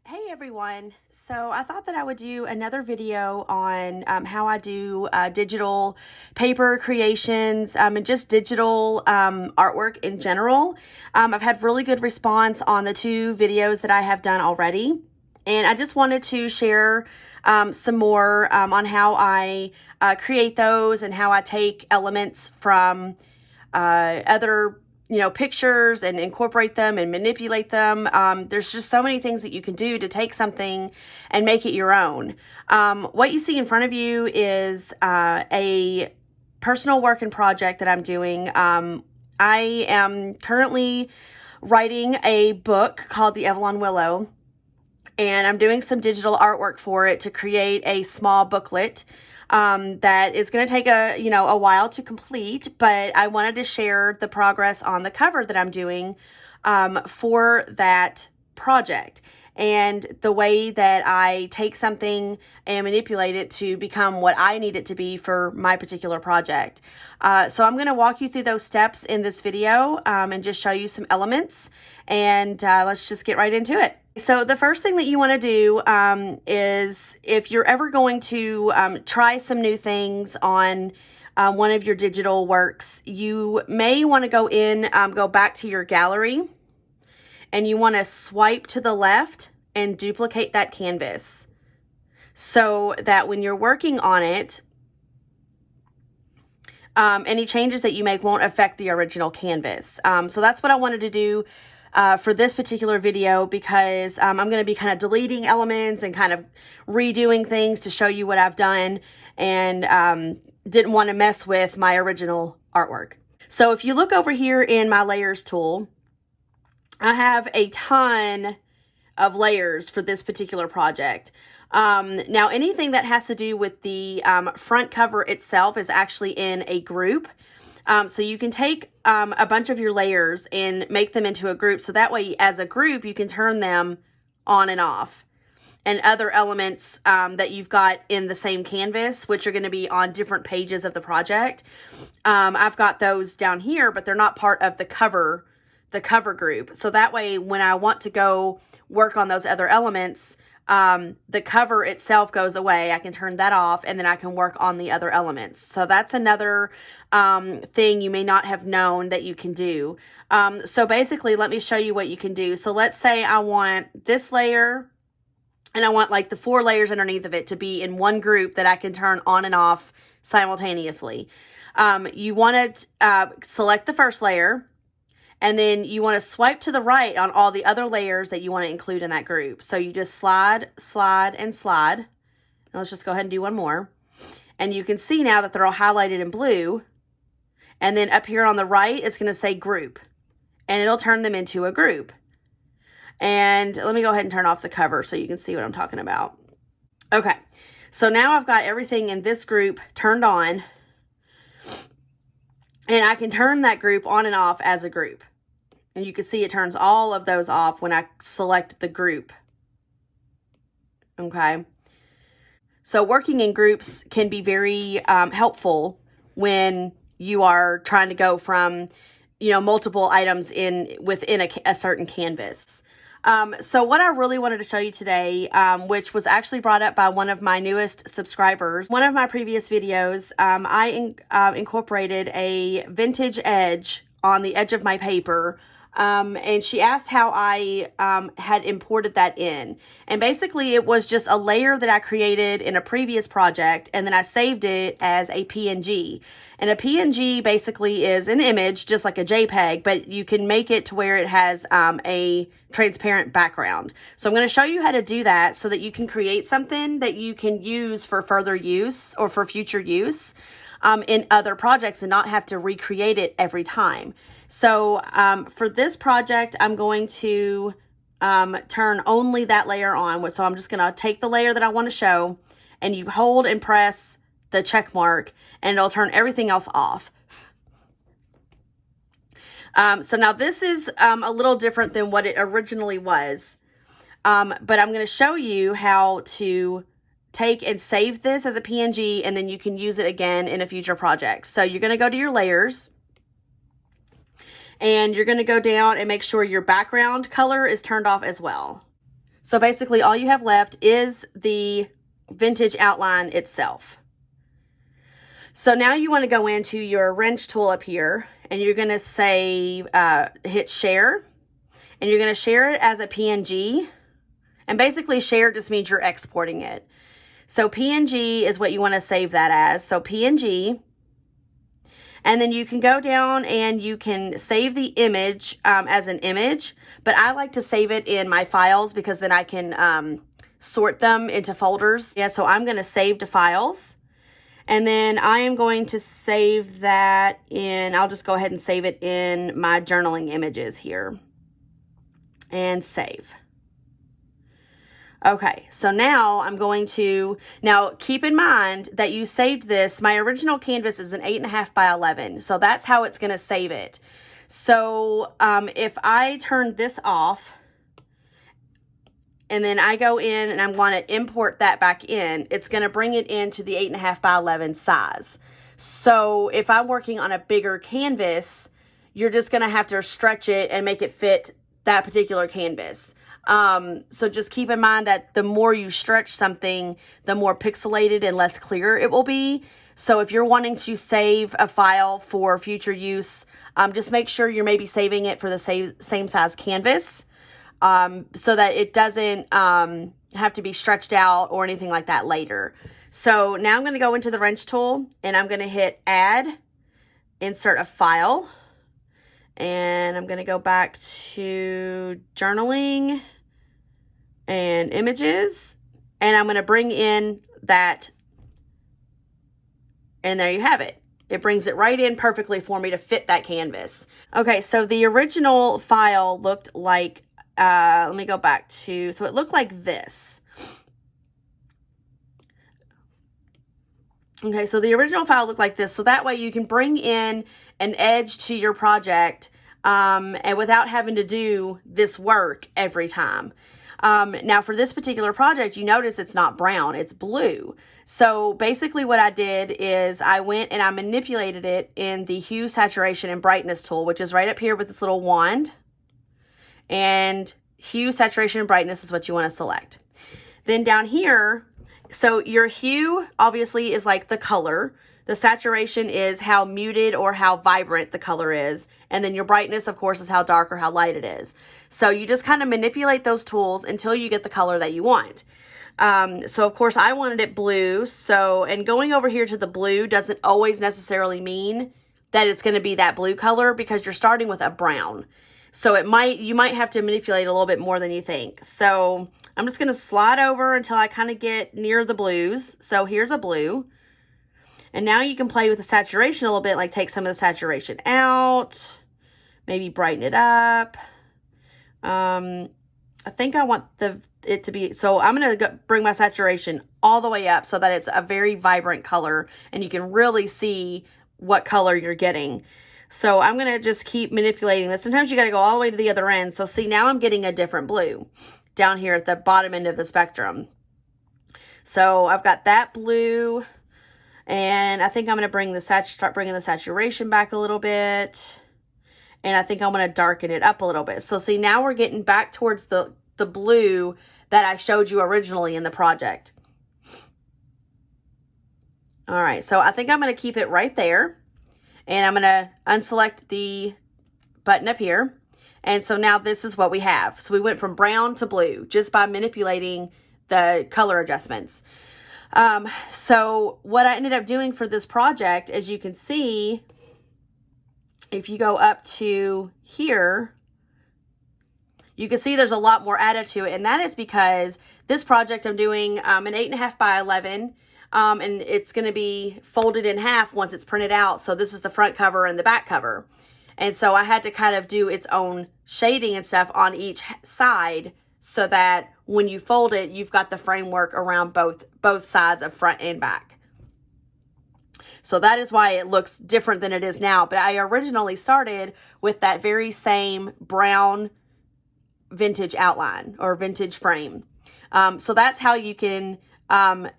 Hey everyone, so I thought that I would do another video on how I do digital paper creations and just digital artwork in general. I've had really good response on the two videos that I have done already, and I just wanted to share some more on how I create those and how I take elements from other pictures and incorporate them and manipulate them. There's just so many things that you can do to take something and make it your own. What you see in front of you is a personal work and project that I'm doing. I am currently writing a book called The Avalon Willow, and I'm doing some digital artwork for it to create a small booklet that is going to take a while to complete, but I wanted to share the progress on the cover that I'm doing for that project, and the way that I take something and manipulate it to become what I need it to be for my particular project. So I'm going to walk you through those steps in this video and just show you some elements, and let's just get right into it. So the first thing that you want to do is, if you're ever going to try some new things on one of your digital works, you may want to go back to your gallery, and you want to swipe to the left and duplicate that canvas so that when you're working on it, any changes that you make won't affect the original canvas. So that's what I wanted to do for this particular video, because I'm going to be kind of deleting elements and kind of redoing things to show you what I've done, and didn't want to mess with my original artwork. So if you look over here in my layers tool, I have a ton of layers for this particular project. Now anything that has to do with the front cover itself is actually in a group. So you can take a bunch of your layers and make them into a group. So that way, as a group, you can turn them on and off. And other elements that you've got in the same canvas, which are going to be on different pages of the project. I've got those down here, but they're not part of the cover group. So that way, when I want to go work on those other elements, the cover itself goes away. I can turn that off, and then I can work on the other elements. So that's another thing you may not have known that you can do. So basically, let me show you what you can do. So let's say I want this layer, and I want like the 4 layers underneath of it to be in one group that I can turn on and off simultaneously. You want to select the first layer, and then you want to swipe to the right on all the other layers that you want to include in that group. So you just slide, slide, and slide. And let's just go ahead and do one more. And you can see now that they're all highlighted in blue. And then up here on the right, it's going to say group. And it'll turn them into a group. And let me go ahead and turn off the cover so you can see what I'm talking about. Okay, so now I've got everything in this group turned on. And I can turn that group on and off as a group. And you can see it turns all of those off when I select the group. Okay. So working in groups can be very helpful when you are trying to go from, multiple items within a certain canvas. So what I really wanted to show you today, which was actually brought up by one of my newest subscribers, one of my previous videos, I incorporated a vintage edge on the edge of my paper. And she asked how I had imported that in. And basically it was just a layer that I created in a previous project, and then I saved it as a PNG. And a PNG basically is an image, just like a JPEG, but you can make it to where it has a transparent background. So I'm going to show you how to do that so that you can create something that you can use for further use or for future use in other projects, and not have to recreate it every time. So for this project, I'm going to turn only that layer on. So I'm just going to take the layer that I want to show, and you hold and press the check mark, and it'll turn everything else off. So now this is a little different than what it originally was, but I'm going to show you how to take and save this as a PNG, and then you can use it again in a future project. So you're going to go to your layers, and you're going to go down and make sure your background color is turned off as well. So basically all you have left is the vintage outline itself. So now you want to go into your wrench tool up here, and you're going to say, hit share, and you're going to share it as a PNG. And basically share just means you're exporting it. So PNG is what you want to save that as. So PNG. And then you can go down and you can save the image as an image. But I like to save it in my files because then I can sort them into folders. Yeah, so I'm going to save to files. And then I am going to save that in, I'll just go ahead and save it in my journaling images here. And save. Okay, so now I'm going to, now keep in mind that you saved this, my original canvas is an 8.5 by 11, so that's how it's going to save it. So if I turn this off, and then I go in and I want to import that back in, it's going to bring it into the 8.5 by 11 size. So if I'm working on a bigger canvas, you're just going to have to stretch it and make it fit that particular canvas. So just keep in mind that the more you stretch something, the more pixelated and less clear it will be. So if you're wanting to save a file for future use, just make sure you're maybe saving it for the same size canvas, so that it doesn't have to be stretched out or anything like that later. So now I'm going to go into the wrench tool and I'm going to hit add, insert a file, and I'm going to go back to journaling and images, and I'm going to bring in that, and there you have it. It brings it right in perfectly for me to fit that canvas. Okay, so the original file looked like, let me go back to, so it looked like this. Okay, so the original file looked like this, so that way you can bring in an edge to your project and without having to do this work every time. Now for this particular project, you notice it's not brown, it's blue. So basically what I did is I went and I manipulated it in the hue, saturation, and brightness tool, which is right up here with this little wand. And hue, saturation, and brightness is what you want to select. Then down here, so your hue obviously is like the color. The saturation is how muted or how vibrant the color is. And then your brightness, of course, is how dark or how light it is. So you just kind of manipulate those tools until you get the color that you want. So of course I wanted it blue. So, and going over here to the blue doesn't always necessarily mean that it's going to be that blue color because you're starting with a brown. So you might have to manipulate a little bit more than you think. So I'm just going to slide over until I kind of get near the blues. So here's a blue. And now you can play with the saturation a little bit, like take some of the saturation out, maybe brighten it up. I think I want it to be, so I'm going to bring my saturation all the way up so that it's a very vibrant color and you can really see what color you're getting. So I'm going to just keep manipulating this. Sometimes you got to go all the way to the other end. So see, now I'm getting a different blue down here at the bottom end of the spectrum. So I've got that blue. And I think I'm going to start bringing the saturation back a little bit. And I think I'm going to darken it up a little bit. So see, now we're getting back towards the blue that I showed you originally in the project. All right, so I think I'm going to keep it right there. And I'm going to unselect the button up here. And so now this is what we have. So we went from brown to blue just by manipulating the color adjustments. So what I ended up doing for this project, as you can see, if you go up to here, you can see there's a lot more added to it. And that is because this project I'm doing an 8.5 by 11, and it's going to be folded in half once it's printed out. So this is the front cover and the back cover. And so I had to kind of do its own shading and stuff on each side so that when you fold it, you've got the framework around both sides of front and back. So that is why it looks different than it is now. But I originally started with that very same brown vintage outline or vintage frame. So that's how you can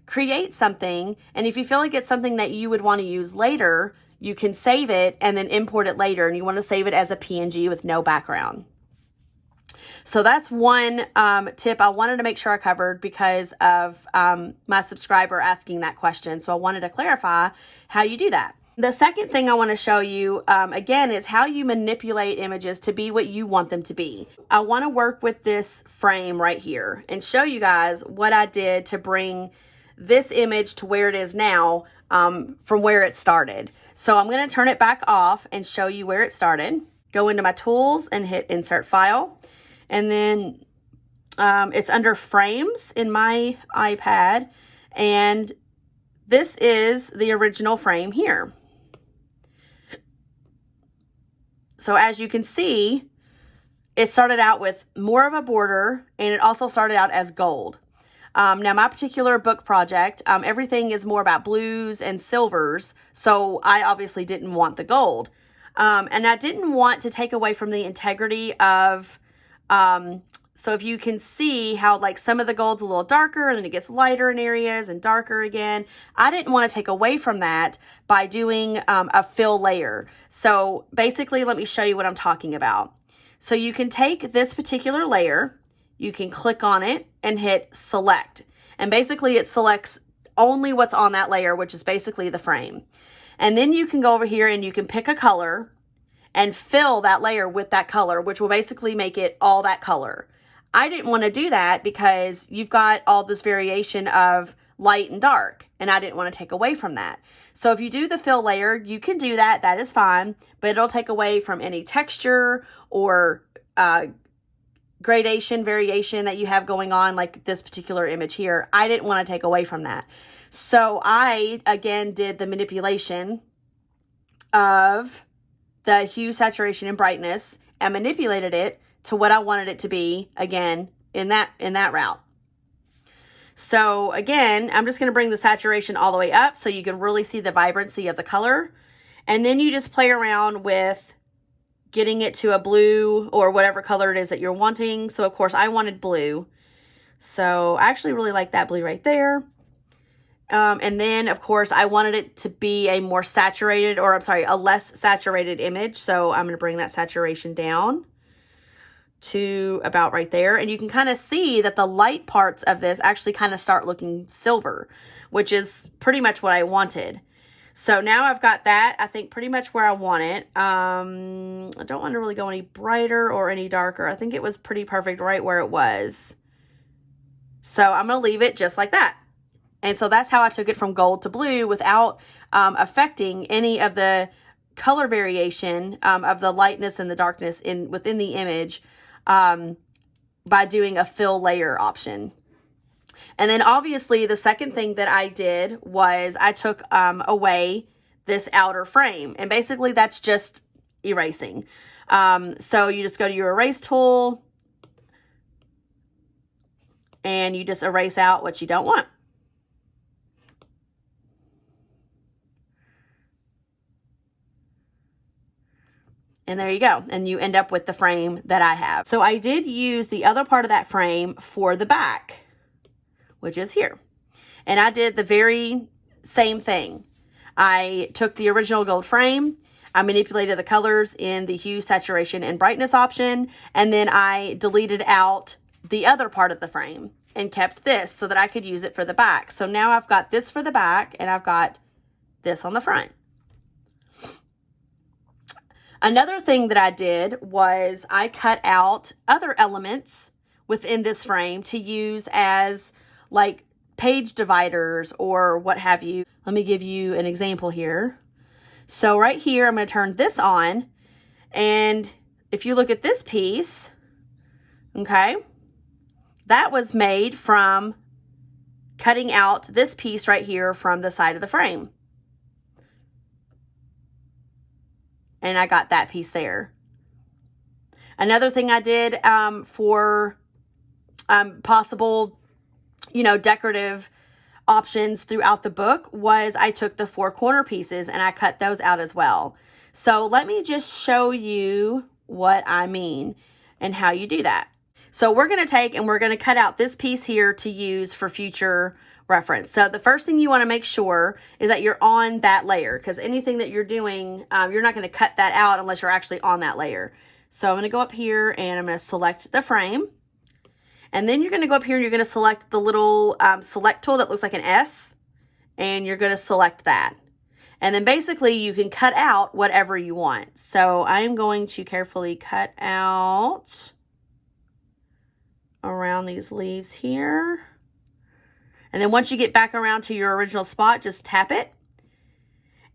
create something. And if you feel like it's something that you would want to use later, you can save it and then import it later. And you want to save it as a PNG with no background. So that's one tip I wanted to make sure I covered because of my subscriber asking that question. So I wanted to clarify how you do that. The second thing I want to show you, again, is how you manipulate images to be what you want them to be. I want to work with this frame right here and show you guys what I did to bring this image to where it is now from where it started. So I'm going to turn it back off and show you where it started. Go into my tools and hit Insert File. And then it's under Frames in my iPad. And this is the original frame here. So as you can see, it started out with more of a border, and it also started out as gold. Now, my particular book project, everything is more about blues and silvers, so I obviously didn't want the gold. And I didn't want to take away from the integrity of, so if you can see how like some of the gold's a little darker and then it gets lighter in areas and darker again, I didn't want to take away from that by doing a fill layer. So basically, let me show you what I'm talking about. So you can take this particular layer, you can click on it and hit select. And basically it selects only what's on that layer, which is basically the frame. And then you can go over here and you can pick a color and fill that layer with that color, which will basically make it all that color. I didn't want to do that because you've got all this variation of light and dark, and I didn't want to take away from that. So if you do the fill layer, you can do that. That is fine, but it'll take away from any texture or gradation variation that you have going on, like this particular image here. I didn't want to take away from that. So I, again, did the manipulation of the hue, saturation, and brightness and manipulated it to what I wanted it to be, again, in that route. So again, I'm just going to bring the saturation all the way up so you can really see the vibrancy of the color. And then you just play around with getting it to a blue or whatever color it is that you're wanting. So of course I wanted blue. So I actually really like that blue right there. And then of course I wanted it to be a more saturated, or I'm sorry, a less saturated image. So I'm going to bring that saturation down to about right there. And you can kind of see that the light parts of this actually kind of start looking silver, which is pretty much what I wanted. So now I've got that, I think, pretty much where I want it. I don't want to really go any brighter or any darker. I think it was pretty perfect right where it was. So I'm going to leave it just like that. And so that's how I took it from gold to blue without affecting any of the color variation of the lightness and the darkness within the image by doing a fill layer option. And then obviously the second thing that I did was I took away this outer frame, and basically that's just erasing. So you just go to your erase tool and you just erase out what you don't want. And there you go. And you end up with the frame that I have. So I did use the other part of that frame for the back, which is here. And I did the very same thing. I took the original gold frame, I manipulated the colors in the hue, saturation, and brightness option, and then I deleted out the other part of the frame and kept this so that I could use it for the back. So now I've got this for the back and I've got this on the front. Another thing that I did was I cut out other elements within this frame to use as like page dividers or what have you. Let me give you an example here. So right here, I'm going to turn this on. And if you look at this piece, okay, that was made from cutting out this piece right here from the side of the frame. And I got that piece there. Another thing I did for possible, decorative options throughout the book was I took the 4 corner pieces and I cut those out as well. So let me just show you what I mean and how you do that. So we're going to take and we're going to cut out this piece here to use for future reference. So the first thing you want to make sure is that you're on that layer, because anything that you're doing, you're not going to cut that out unless you're actually on that layer. So I'm going to go up here and I'm going to select the frame. And then you're going to go up here and you're going to select the little select tool that looks like an S. And you're going to select that. And then basically you can cut out whatever you want. So I'm going to carefully cut out around these leaves here. And then once you get back around to your original spot, just tap it.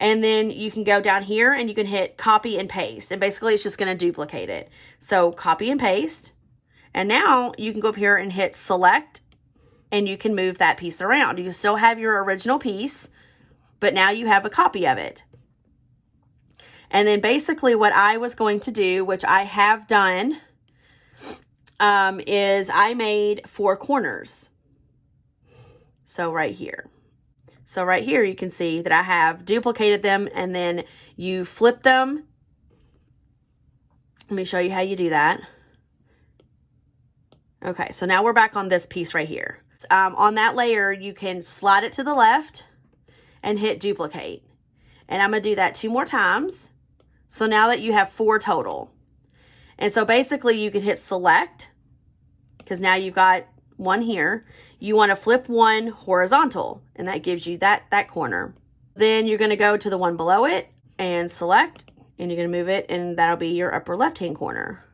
And then you can go down here and you can hit copy and paste. And basically it's just going to duplicate it. So copy and paste. And now you can go up here and hit select and you can move that piece around. You still have your original piece, but now you have a copy of it. And then basically what I was going to do, which I have done, is I made 4 corners. So right here. So right here, you can see that I have duplicated them and then you flip them. Let me show you how you do that. Okay, so now we're back on this piece right here. On that layer, you can slide it to the left and hit duplicate. And I'm going to do that 2 more times. So now that you have 4 total. And so basically you can hit select because now you've got one here. You want to flip one horizontal and that gives you that corner. Then you're going to go to the one below it and select and you're going to move it and that'll be your upper left hand corner.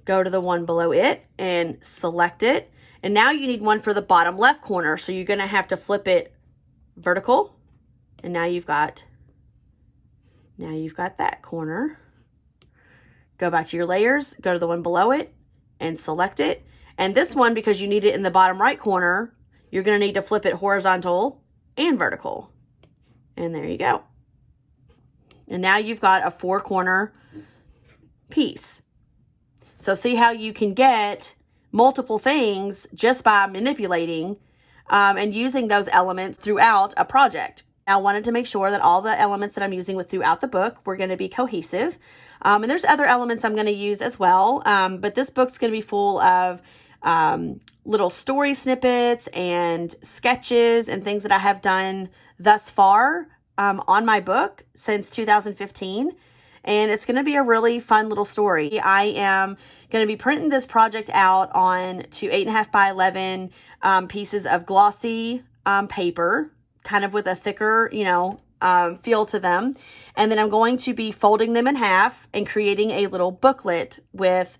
Go to the one below it and select it. And now you need one for the bottom left corner. So you're going to have to flip it vertical. And now you've got that corner. Go back to your layers, go to the one below it and select it. And this one, because you need it in the bottom right corner, you're going to need to flip it horizontal and vertical. And there you go. And now you've got a 4-corner piece. So see how you can get multiple things just by manipulating and using those elements throughout a project. I wanted to make sure that all the elements that I'm using throughout the book were going to be cohesive. And there's other elements I'm going to use as well. But this book's going to be full of little story snippets and sketches and things that I have done thus far on my book since 2015. And it's going to be a really fun little story. I am going to be printing this project out on to 8.5 by 11 pieces of glossy paper, kind of with a thicker, feel to them. And then I'm going to be folding them in half and creating a little booklet with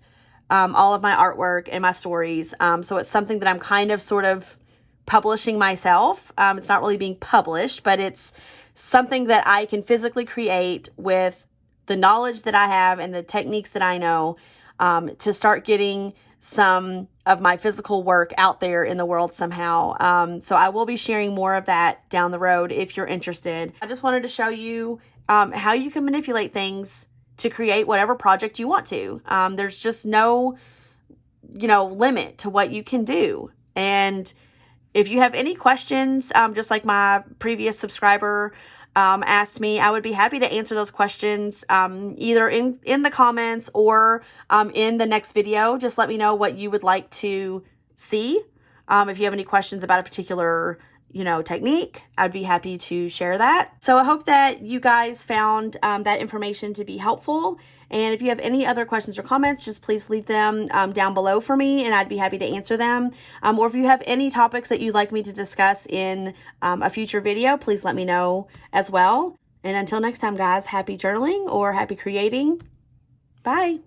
all of my artwork and my stories. So it's something that I'm kind of sort of publishing myself. It's not really being published, but it's something that I can physically create with the knowledge that I have and the techniques that I know to start getting some of my physical work out there in the world somehow. So I will be sharing more of that down the road if you're interested. I just wanted to show you how you can manipulate things to create whatever project you want to. There's just no, limit to what you can do. And if you have any questions, just like my previous subscriber asked me, I would be happy to answer those questions either in the comments or in the next video. Just let me know what you would like to see. If you have any questions about a particular technique, I'd be happy to share that. So I hope that you guys found that information to be helpful. And if you have any other questions or comments, just please leave them down below for me and I'd be happy to answer them. Or if you have any topics that you'd like me to discuss in a future video, please let me know as well. And until next time, guys, happy journaling or happy creating. Bye.